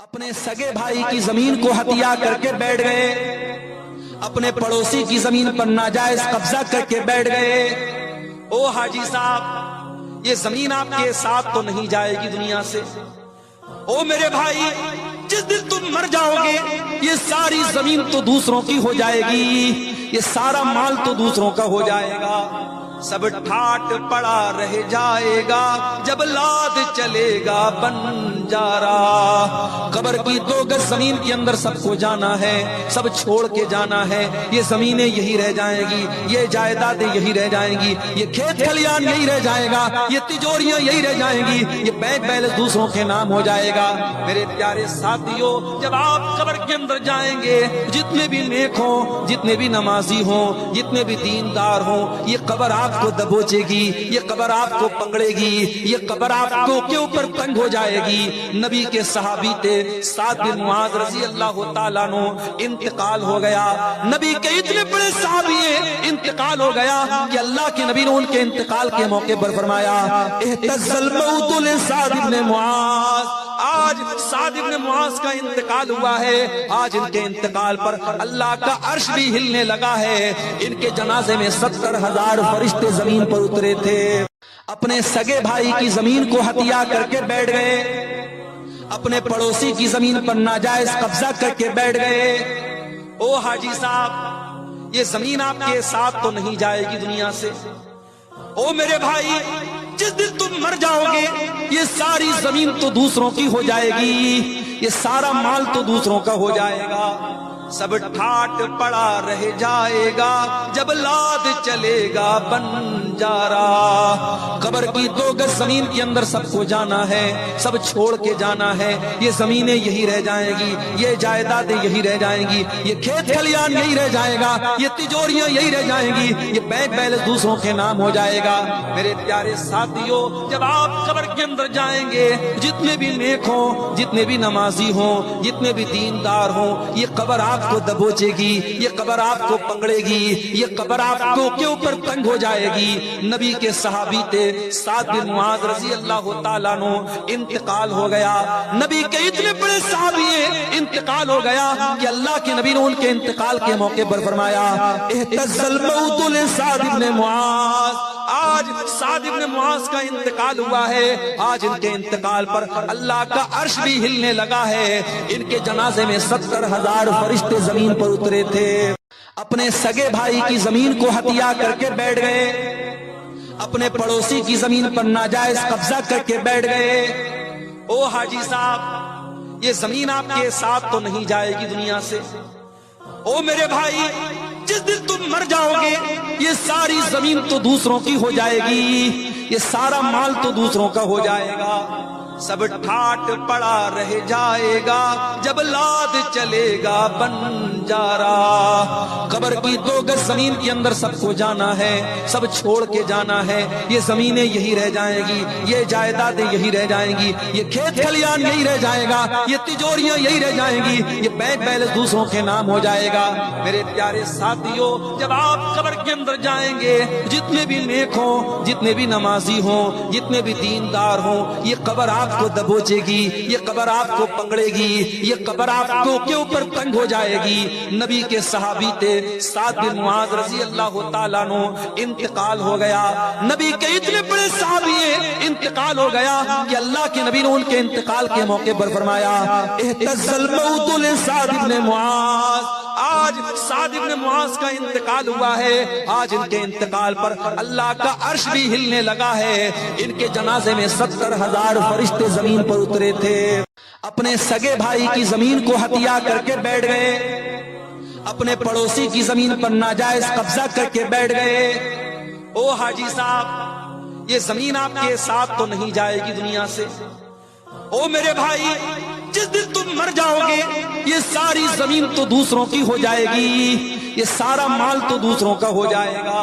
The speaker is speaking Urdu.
اپنے سگے بھائی کی زمین کو ہتھیا کر کے بیٹھ گئے، اپنے پڑوسی کی زمین پر ناجائز قبضہ کر کے بیٹھ گئے۔ او حاجی صاحب، یہ زمین آپ کے ساتھ تو نہیں جائے گی دنیا سے۔ او میرے بھائی، جس دن تم مر جاؤ گے یہ ساری زمین تو دوسروں کی ہو جائے گی، یہ سارا مال تو دوسروں کا ہو جائے گا، سب ٹھاٹ پڑا رہ جائے گا جب لاد چلے گا بنجارا۔ قبر کی 2 گز زمین کے اندر سب کو جانا ہے، سب چھوڑ کے جانا ہے۔ یہ زمینیں یہی رہ جائیں گی، یہ جائیدادیں یہی رہ جائیں گی، یہ کھیت کھلیان یہی رہ جائے گا، یہ تجوریاں یہی رہ جائیں گی، یہ بینک بیلنس دوسروں کے نام ہو جائے گا۔ میرے پیارے ساتھیوں، جب آپ قبر کے اندر جائیں گے، جتنے بھی نیک ہوں، جتنے بھی نمازی ہوں، جتنے بھی دیندار ہوں، یہ قبر آپ کو دبوچے گی، یہ قبر آپ کو پکڑے گی، یہ قبر آپ کو کے اوپر تنگ ہو جائے گی۔ نبی کے صحابی تھے سعد بن معاذ رضی اللہ تعالیٰ عنہ، انتقال ہو گیا۔ نبی کے اتنے بڑے صحابی ہیں، انتقال ہو گیا کہ اللہ کے نبی نے ان کے انتقال کے موقع پر فرمایا اہتز الموت لسعد بن معاذ۔ آج سعد بن معاذ کا انتقال ہوا ہے، آج ان کے انتقال پر اللہ کا عرش بھی ہلنے لگا ہے۔ ان کے جنازے میں 70,000 فرشتے زمین پر اترے تھے۔ اپنے سگے بھائی کی زمین کو ہتھیا کر کے بیٹھ گئے، اپنے پڑوسی کی زمین پر ناجائز قبضہ کر کے بیٹھ گئے۔ او حاجی صاحب، یہ زمین آپ کے ساتھ تو نہیں جائے گی دنیا سے۔ او میرے بھائی، جس دن تم مر جاؤ گے یہ ساری زمین تو دوسروں کی ہو جائے گی، یہ سارا مال تو دوسروں کا ہو جائے گا، سب ٹھاٹ پڑا رہ جائے گا جب لاد چلے گا بنجارا۔ قبر کی 2 گز زمین کے اندر سب کو جانا ہے، سب چھوڑ کے جانا ہے۔ یہ زمینیں یہی رہ جائیں گی، یہ جائیدادیں یہی رہ جائیں گی، یہ کھیت کھلیان یہی رہ جائے گا، یہ تجوریاں یہی رہ جائیں گی، یہ بینک بیلنس دوسروں کے نام ہو جائے گا۔ میرے پیارے ساتھیوں، جب آپ قبر کے اندر جائیں گے، جتنے بھی نیک ہوں، جتنے بھی نمازی ہوں، جتنے بھی دیندار ہوں، یہ قبر آپ کو دبوچے گی، یہ قبر آپ کو پکڑے گی، یہ قبر آپ کو کے اوپر تنگ ہو جائے گی۔ نبی کے صحابی تھے سعد بن معاذ رضی اللہ تعالیٰ عنہ، انتقال ہو گیا۔ نبی کے اتنے بڑے صحابی ہیں، انتقال ہو گیا کہ اللہ کے نبی نے ان کے انتقال کے موقع پر فرمایا اہتز الموت لسعد بن معاذ۔ آج سعد بن معاذ کا انتقال ہوا ہے، آج ان کے انتقال پر اللہ کا عرش بھی ہلنے لگا ہے۔ ان کے جنازے میں 70,000 فرشتے زمین پر اترے تھے۔ اپنے سگے بھائی کی زمین کو ہتھیا کر کے بیٹھ گئے، اپنے پڑوسی کی زمین پر ناجائز قبضہ کر کے بیٹھ گئے۔ او حاجی صاحب، یہ زمین آپ کے ساتھ تو نہیں جائے گی دنیا سے۔ او میرے بھائی، جس دن تم مر جاؤ گے یہ ساری زمین تو دوسروں کی ہو جائے گی، یہ سارا مال تو دوسروں کا ہو جائے گا، سب ٹھاٹ پڑا رہ جائے گا جب لاد چلے گا بنجارا۔ قبر کی 2 گز زمین کے اندر سب کو جانا ہے، سب چھوڑ کے جانا ہے۔ یہ زمینیں یہی رہ جائیں گی، یہ جائیدادیں یہی رہ جائیں گی، یہ کھیت کھلیان یہی رہ جائے گا، یہ تجوریاں یہی رہ جائیں گی، یہ بینک بیلنس دوسروں کے نام ہو جائے گا۔ میرے پیارے ساتھیوں، جب آپ قبر کے اندر جائیں گے، جتنے بھی نیک ہوں، جتنے بھی نمازی ہوں، جتنے بھی دیندار ہوں، یہ قبر آپ کو دبوچے گی، یہ قبر آپ کو پکڑے گی، یہ قبر آپ کو کے اوپر تنگ ہو جائے گی۔ نبی کے صحابی تھے سعد بن معاذ رضی اللہ تعالیٰ عنہ، انتقال ہو گیا۔ نبی کے اتنے بڑے صحابی ہیں، انتقال ہو گیا کہ اللہ کے نبی نے ان کے انتقال کے موقع پر فرمایا اہتز الموت لسعد بن معاذ۔ آج سعد بن معاذ کا انتقال ہوا ہے، آج ان کے انتقال پر اللہ کا عرش بھی ہلنے لگا ہے۔ ان کے جنازے میں 70,000 فرشتے زمین پر اترے تھے۔ اپنے سگے بھائی کی زمین کو ہتھیا کر کے بیٹھ گئے، اپنے پڑوسی کی زمین پر ناجائز قبضہ کر کے بیٹھ گئے۔ او حاجی صاحب، یہ زمین آپ کے ساتھ تو نہیں جائے گی دنیا سے۔ او میرے بھائی، جس دن تم مر جاؤ گے یہ ساری زمین تو دوسروں کی ہو جائے گی، یہ سارا مال تو دوسروں کا ہو جائے گا،